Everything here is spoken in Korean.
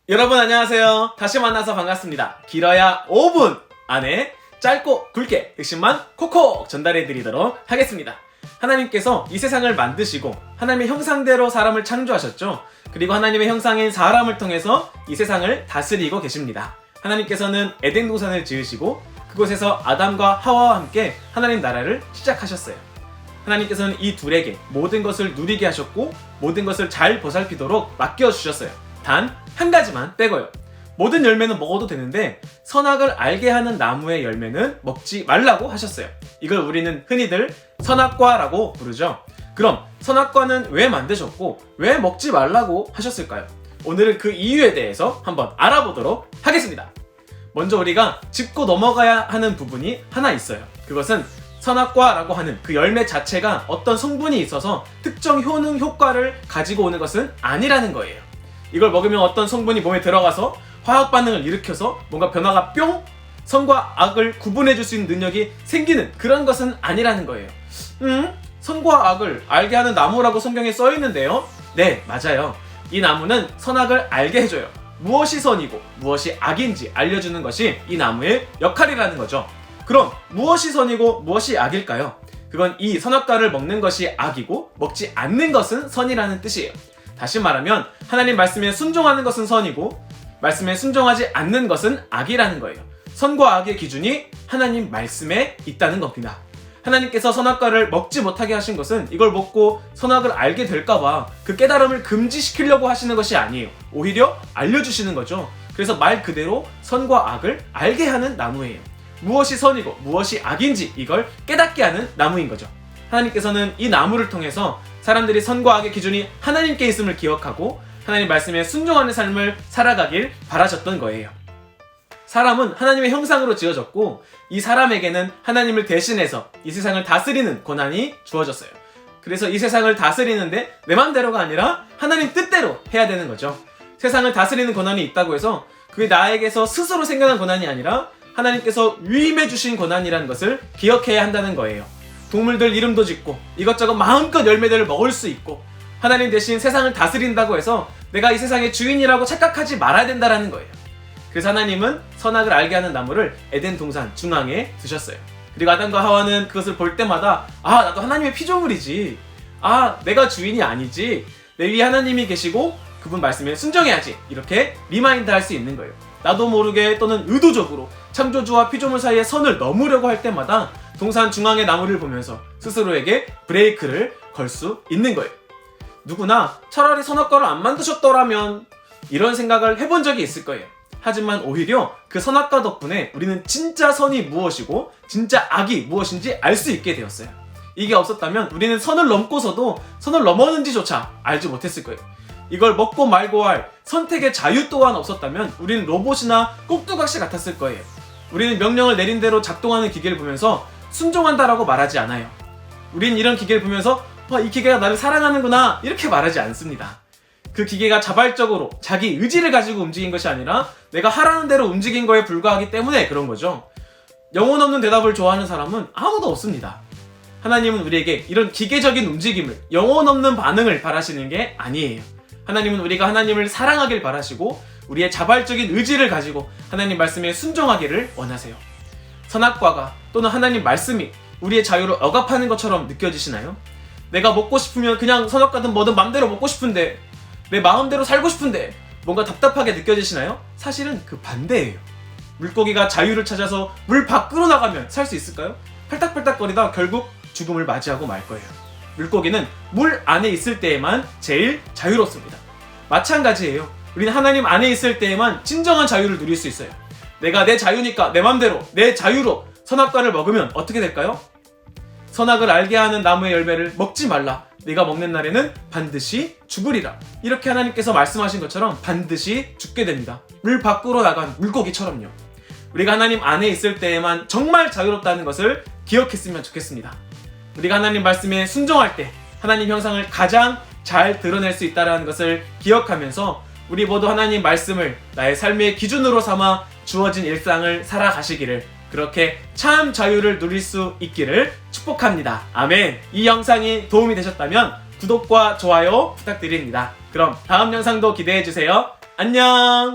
여러분 안녕하세요. 다시 만나서 반갑습니다. 길어야 5분 안에 짧고 굵게 핵심만 콕콕 전달해드리도록 하겠습니다. 하나님께서 이 세상을 만드시고 하나님의 형상대로 사람을 창조하셨죠. 그리고 하나님의 형상인 사람을 통해서 이 세상을 다스리고 계십니다. 하나님께서는 에덴 동산을 지으시고 그곳에서 아담과 하와와 함께 하나님 나라를 시작하셨어요. 하나님께서는 이 둘에게 모든 것을 누리게 하셨고 모든 것을 잘 보살피도록 맡겨주셨어요. 단 한 가지만 빼고요. 모든 열매는 먹어도 되는데 선악을 알게 하는 나무의 열매는 먹지 말라고 하셨어요. 이걸 우리는 흔히들 선악과라고 부르죠. 그럼 선악과는 왜 만드셨고 왜 먹지 말라고 하셨을까요? 오늘은 그 이유에 대해서 한번 알아보도록 하겠습니다. 먼저 우리가 짚고 넘어가야 하는 부분이 하나 있어요. 그것은 선악과라고 하는 그 열매 자체가 어떤 성분이 있어서 특정 효능 효과를 가지고 오는 것은 아니라는 거예요. 이걸 먹으면 어떤 성분이 몸에 들어가서 화학 반응을 일으켜서 뭔가 변화가 뿅! 선과 악을 구분해 줄 수 있는 능력이 생기는 그런 것은 아니라는 거예요. 선과 악을 알게 하는 나무라고 성경에 써 있는데요. 네, 맞아요. 이 나무는 선악을 알게 해줘요. 무엇이 선이고 무엇이 악인지 알려주는 것이 이 나무의 역할이라는 거죠. 그럼 무엇이 선이고 무엇이 악일까요? 그건 이 선악과를 먹는 것이 악이고 먹지 않는 것은 선이라는 뜻이에요. 다시 말하면 하나님 말씀에 순종하는 것은 선이고 말씀에 순종하지 않는 것은 악이라는 거예요. 선과 악의 기준이 하나님 말씀에 있다는 겁니다. 하나님께서 선악과를 먹지 못하게 하신 것은 이걸 먹고 선악을 알게 될까봐 그 깨달음을 금지시키려고 하시는 것이 아니에요. 오히려 알려주시는 거죠. 그래서 말 그대로 선과 악을 알게 하는 나무예요. 무엇이 선이고 무엇이 악인지 이걸 깨닫게 하는 나무인 거죠. 하나님께서는 이 나무를 통해서 사람들이 선과 악의 기준이 하나님께 있음을 기억하고 하나님 말씀에 순종하는 삶을 살아가길 바라셨던 거예요. 사람은 하나님의 형상으로 지어졌고 이 사람에게는 하나님을 대신해서 이 세상을 다스리는 권한이 주어졌어요. 그래서 이 세상을 다스리는데 내 맘대로가 아니라 하나님 뜻대로 해야 되는 거죠. 세상을 다스리는 권한이 있다고 해서 그게 나에게서 스스로 생겨난 권한이 아니라 하나님께서 위임해 주신 권한이라는 것을 기억해야 한다는 거예요. 동물들 이름도 짓고 이것저것 마음껏 열매들을 먹을 수 있고 하나님 대신 세상을 다스린다고 해서 내가 이 세상의 주인이라고 착각하지 말아야 된다는 거예요. 그래서 하나님은 선악을 알게 하는 나무를 에덴 동산 중앙에 두셨어요. 그리고 아담과 하와는 그것을 볼 때마다 나도 하나님의 피조물이지, 내가 주인이 아니지, 내 위에 하나님이 계시고 그분 말씀에 순종해야지, 이렇게 리마인드 할 수 있는 거예요. 나도 모르게 또는 의도적으로 창조주와 피조물 사이의 선을 넘으려고 할 때마다 동산 중앙의 나무를 보면서 스스로에게 브레이크를 걸 수 있는 거예요. 누구나 차라리 선악과를 안 만드셨더라면 이런 생각을 해본 적이 있을 거예요. 하지만 오히려 그 선악과 덕분에 우리는 진짜 선이 무엇이고 진짜 악이 무엇인지 알 수 있게 되었어요. 이게 없었다면 우리는 선을 넘고서도 선을 넘었는지조차 알지 못했을 거예요. 이걸 먹고 말고 할 선택의 자유 또한 없었다면 우리는 로봇이나 꼭두각시 같았을 거예요. 우리는 명령을 내린 대로 작동하는 기계를 보면서 순종한다라고 말하지 않아요. 우린 이런 기계를 보면서 이 기계가 나를 사랑하는구나 이렇게 말하지 않습니다. 그 기계가 자발적으로 자기 의지를 가지고 움직인 것이 아니라 내가 하라는 대로 움직인 거에 불과하기 때문에 그런 거죠. 영혼 없는 대답을 좋아하는 사람은 아무도 없습니다. 하나님은 우리에게 이런 기계적인 움직임을, 영혼 없는 반응을 바라시는 게 아니에요. 하나님은 우리가 하나님을 사랑하길 바라시고 우리의 자발적인 의지를 가지고 하나님 말씀에 순종하기를 원하세요. 선악과가 또는 하나님 말씀이 우리의 자유를 억압하는 것처럼 느껴지시나요? 내가 먹고 싶으면 그냥 선악과든 뭐든 맘대로 먹고 싶은데, 내 마음대로 살고 싶은데 뭔가 답답하게 느껴지시나요? 사실은 그 반대예요. 물고기가 자유를 찾아서 물 밖으로 나가면 살 수 있을까요? 팔딱팔딱거리다 결국 죽음을 맞이하고 말 거예요. 물고기는 물 안에 있을 때에만 제일 자유롭습니다. 마찬가지예요. 우리는 하나님 안에 있을 때에만 진정한 자유를 누릴 수 있어요. 내가 내 자유니까 내 맘대로 내 자유로 선악과를 먹으면 어떻게 될까요? 선악을 알게 하는 나무의 열매를 먹지 말라. 네가 먹는 날에는 반드시 죽으리라. 이렇게 하나님께서 말씀하신 것처럼 반드시 죽게 됩니다. 물 밖으로 나간 물고기처럼요. 우리가 하나님 안에 있을 때에만 정말 자유롭다는 것을 기억했으면 좋겠습니다. 우리가 하나님 말씀에 순종할 때 하나님 형상을 가장 잘 드러낼 수 있다는 것을 기억하면서 우리 모두 하나님 말씀을 나의 삶의 기준으로 삼아 주어진 일상을 살아가시기를, 그렇게 참 자유를 누릴 수 있기를 축복합니다. 아멘. 이 영상이 도움이 되셨다면 구독과 좋아요 부탁드립니다. 그럼 다음 영상도 기대해주세요. 안녕.